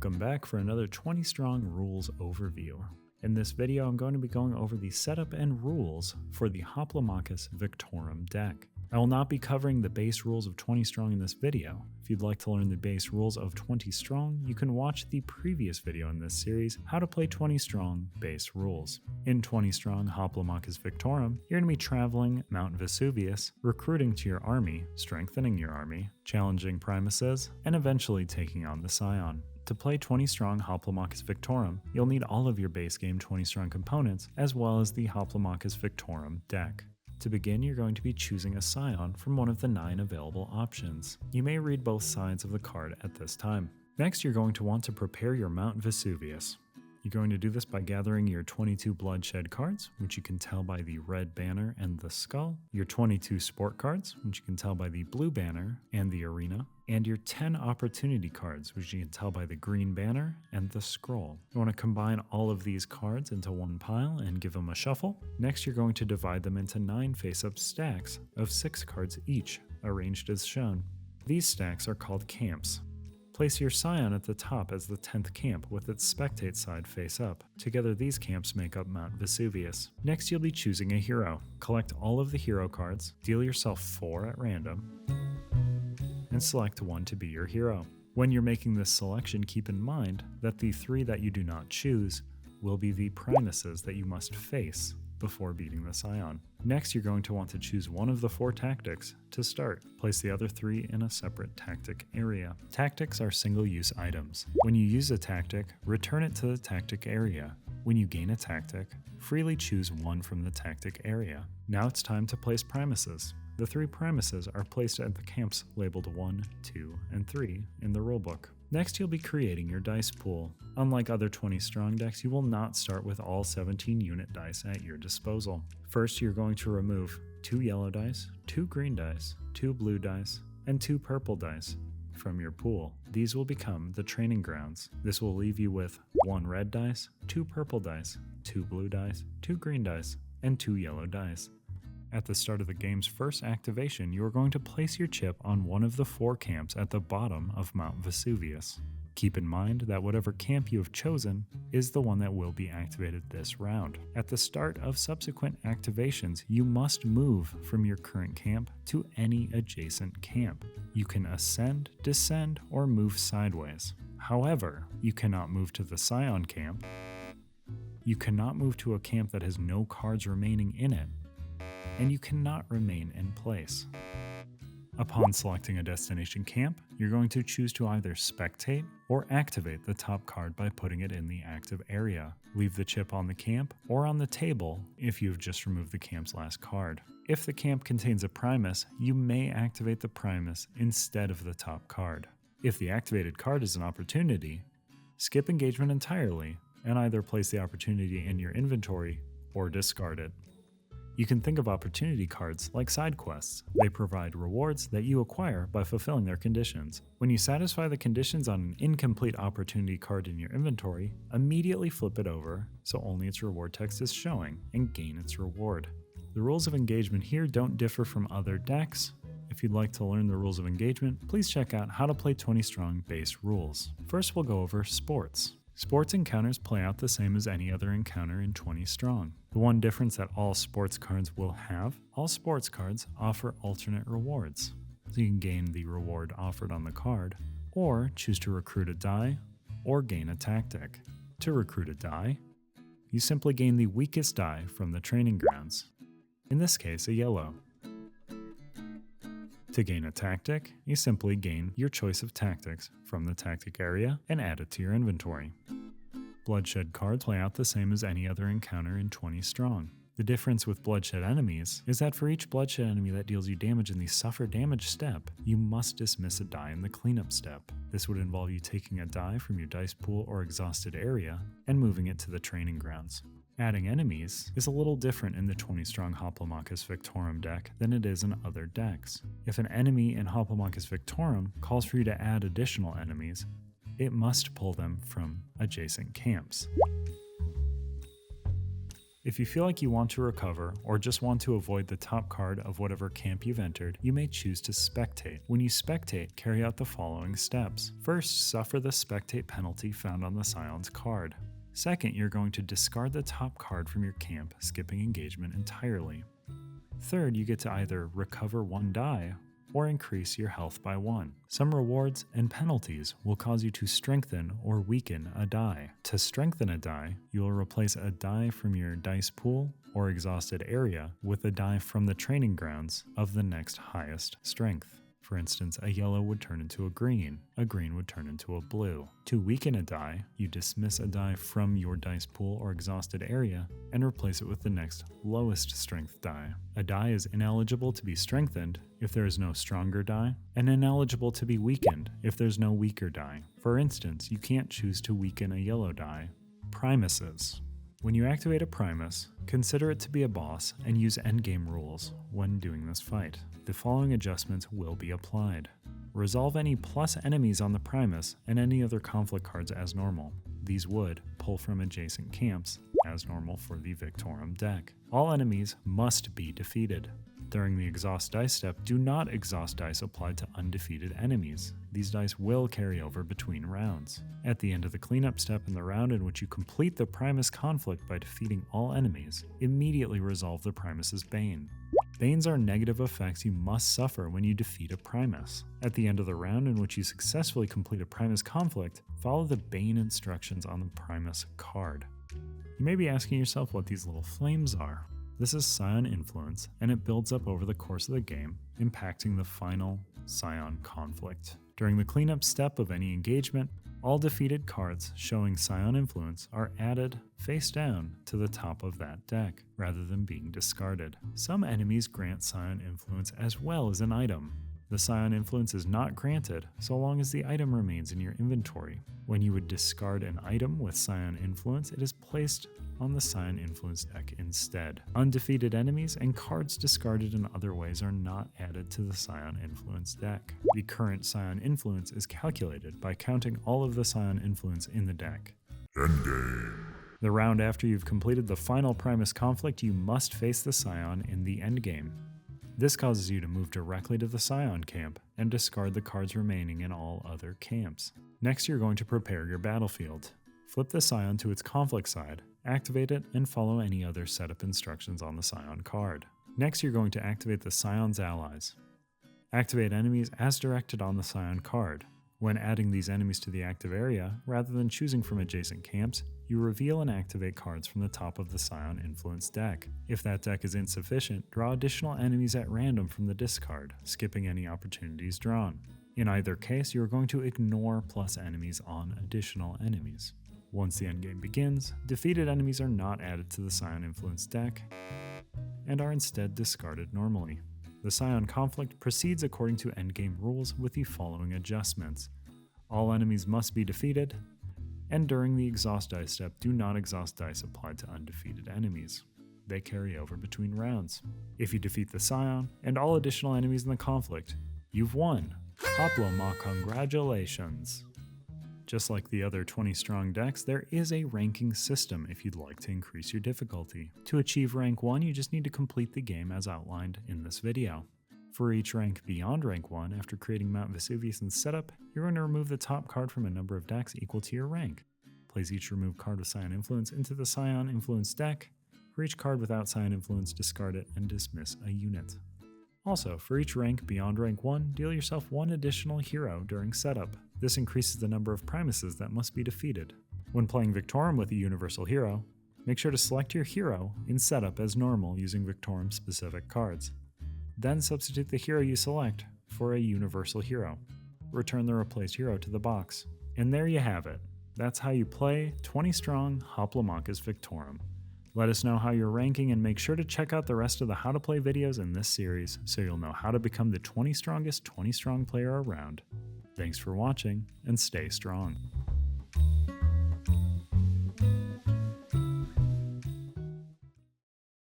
Welcome back for another 20 Strong Rules overview. In this video, I'm going to be going over the setup and rules for the Hoplomachus Victorum deck. I will not be covering the base rules of 20 Strong in this video. If you'd like to learn the base rules of 20 Strong, you can watch the previous video in this series, How to Play 20 Strong Base Rules. In 20 Strong Hoplomachus Victorum, you're going to be traveling Mount Vesuvius, recruiting to your army, strengthening your army, challenging Primuses, and eventually taking on the Scion. To play 20 Strong Hoplomachus Victorum, you'll need all of your base game 20 Strong components, as well as the Hoplomachus Victorum deck. To begin, you're going to be choosing a Scion from one of the 9 available options. You may read both sides of the card at this time. Next, you're going to want to prepare your Mount Vesuvius. You're going to do this by gathering your 22 Bloodshed cards, which you can tell by the red banner and the skull, your 22 Sport cards, which you can tell by the blue banner and the arena, and your 10 Opportunity cards, which you can tell by the green banner and the scroll. You want to combine all of these cards into one pile and give them a shuffle. Next, you're going to divide them into 9 face-up stacks of 6 cards each, arranged as shown. These stacks are called camps. Place your Scion at the top as the 10th camp with its Spectate side face up. Together these camps make up Mount Vesuvius. Next you'll be choosing a hero. Collect all of the hero cards, deal yourself 4 at random, and select one to be your hero. When you're making this selection, keep in mind that the 3 that you do not choose will be the Primuses that you must face before beating the Scion. Next, you're going to want to choose one of the 4 tactics to start. Place the other 3 in a separate tactic area. Tactics are single-use items. When you use a tactic, return it to the tactic area. When you gain a tactic, freely choose one from the tactic area. Now it's time to place Primuses. The 3 Primuses are placed at the camps labeled 1, 2, and 3 in the rulebook. Next, you'll be creating your dice pool. Unlike other 20 Strong decks, you will not start with all 17 unit dice at your disposal. First, you're going to remove 2 yellow dice, 2 green dice, 2 blue dice, and 2 purple dice from your pool. These will become the training grounds. This will leave you with 1 red dice, 2 purple dice, 2 blue dice, 2 green dice, and 2 yellow dice. At the start of the game's first activation, you are going to place your chip on one of the 4 camps at the bottom of Mount Vesuvius. Keep in mind that whatever camp you have chosen is the one that will be activated this round. At the start of subsequent activations, you must move from your current camp to any adjacent camp. You can ascend, descend, or move sideways. However, you cannot move to the Scion camp. You cannot move to a camp that has no cards remaining in it. And you cannot remain in place. Upon selecting a destination camp, you're going to choose to either spectate or activate the top card by putting it in the active area. Leave the chip on the camp or on the table if you've just removed the camp's last card. If the camp contains a Primus, you may activate the Primus instead of the top card. If the activated card is an opportunity, skip engagement entirely and either place the opportunity in your inventory or discard it. You can think of opportunity cards like side quests. They provide rewards that you acquire by fulfilling their conditions. When you satisfy the conditions on an incomplete opportunity card in your inventory, immediately flip it over so only its reward text is showing and gain its reward. The rules of engagement here don't differ from other decks. If you'd like to learn the rules of engagement, please check out How to Play 20 Strong Base Rules. First, we'll go over sports. Sports encounters play out the same as any other encounter in 20 Strong. The one difference that all sports cards will have, all sports cards offer alternate rewards. So you can gain the reward offered on the card, or choose to recruit a die, or gain a tactic. To recruit a die, you simply gain the weakest die from the training grounds, in this case a yellow. To gain a tactic, you simply gain your choice of tactics from the tactic area and add it to your inventory. Bloodshed cards play out the same as any other encounter in 20 Strong. The difference with Bloodshed enemies is that for each Bloodshed enemy that deals you damage in the Suffer Damage step, you must dismiss a die in the Cleanup step. This would involve you taking a die from your dice pool or exhausted area and moving it to the training grounds. Adding enemies is a little different in the 20 Strong Hoplomachus Victorum deck than it is in other decks. If an enemy in Hoplomachus Victorum calls for you to add additional enemies, it must pull them from adjacent camps. If you feel like you want to recover or just want to avoid the top card of whatever camp you've entered, you may choose to spectate. When you spectate, carry out the following steps. First, suffer the spectate penalty found on the Scion's card. Second, you're going to discard the top card from your camp, skipping engagement entirely. Third, you get to either recover 1 die or increase your health by 1. Some rewards and penalties will cause you to strengthen or weaken a die. To strengthen a die, you will replace a die from your dice pool or exhausted area with a die from the training grounds of the next highest strength. For instance, a yellow would turn into a green would turn into a blue. To weaken a die, you dismiss a die from your dice pool or exhausted area and replace it with the next lowest strength die. A die is ineligible to be strengthened if there is no stronger die, and ineligible to be weakened if there's no weaker die. For instance, you can't choose to weaken a yellow die. Primuses. When you activate a Primus, consider it to be a boss and use endgame rules when doing this fight. The following adjustments will be applied. Resolve any plus enemies on the Primus and any other conflict cards as normal. These would pull from adjacent camps as normal for the Victorum deck. All enemies must be defeated. During the exhaust dice step, do not exhaust dice applied to undefeated enemies. These dice will carry over between rounds. At the end of the cleanup step in the round in which you complete the Primus conflict by defeating all enemies, immediately resolve the Primus's Bane. Banes are negative effects you must suffer when you defeat a Primus. At the end of the round in which you successfully complete a Primus conflict, follow the Bane instructions on the Primus card. You may be asking yourself what these little flames are. This is Scion Influence, and it builds up over the course of the game, impacting the final Scion conflict. During the cleanup step of any engagement, all defeated cards showing Scion Influence are added face down to the top of that deck, rather than being discarded. Some enemies grant Scion Influence as well as an item. The Scion Influence is not granted so long as the item remains in your inventory. When you would discard an item with Scion Influence, it is placed on the Scion Influence deck instead. Undefeated enemies and cards discarded in other ways are not added to the Scion Influence deck. The current Scion Influence is calculated by counting all of the Scion Influence in the deck. Endgame. The round after you've completed the final Primus conflict, you must face the Scion in the endgame. This causes you to move directly to the Scion camp and discard the cards remaining in all other camps. Next, you're going to prepare your battlefield. Flip the Scion to its conflict side, activate it, and follow any other setup instructions on the Scion card. Next, you're going to activate the Scion's allies. Activate enemies as directed on the Scion card. When adding these enemies to the active area, rather than choosing from adjacent camps, you reveal and activate cards from the top of the Scion Influence deck. If that deck is insufficient, draw additional enemies at random from the discard, skipping any opportunities drawn. In either case, you are going to ignore plus enemies on additional enemies. Once the endgame begins, defeated enemies are not added to the Scion Influence deck and are instead discarded normally. The Scion conflict proceeds according to endgame rules with the following adjustments. All enemies must be defeated, and during the exhaust dice step, do not exhaust dice applied to undefeated enemies. They carry over between rounds. If you defeat the Scion and all additional enemies in the conflict, you've won. Hoplomachus, congratulations! Just like the other 20 strong decks, there is a ranking system if you'd like to increase your difficulty. To achieve rank 1, you just need to complete the game as outlined in this video. For each rank beyond rank 1, after creating Mount Vesuvius and setup, you're going to remove the top card from a number of decks equal to your rank. Place each removed card with Scion Influence into the Scion Influence deck. For each card without Scion Influence, discard it and dismiss a unit. Also, for each rank beyond rank 1, deal yourself one additional hero during setup. This increases the number of Primuses that must be defeated. When playing Victorum with a universal hero, make sure to select your hero in setup as normal using Victorum specific cards. Then substitute the hero you select for a universal hero. Return the replaced hero to the box. And there you have it. That's how you play 20 strong Hoplomachus Victorum. Let us know how you're ranking and make sure to check out the rest of the how to play videos in this series so you'll know how to become the 20 strongest 20 strong player around. Thanks for watching and stay strong.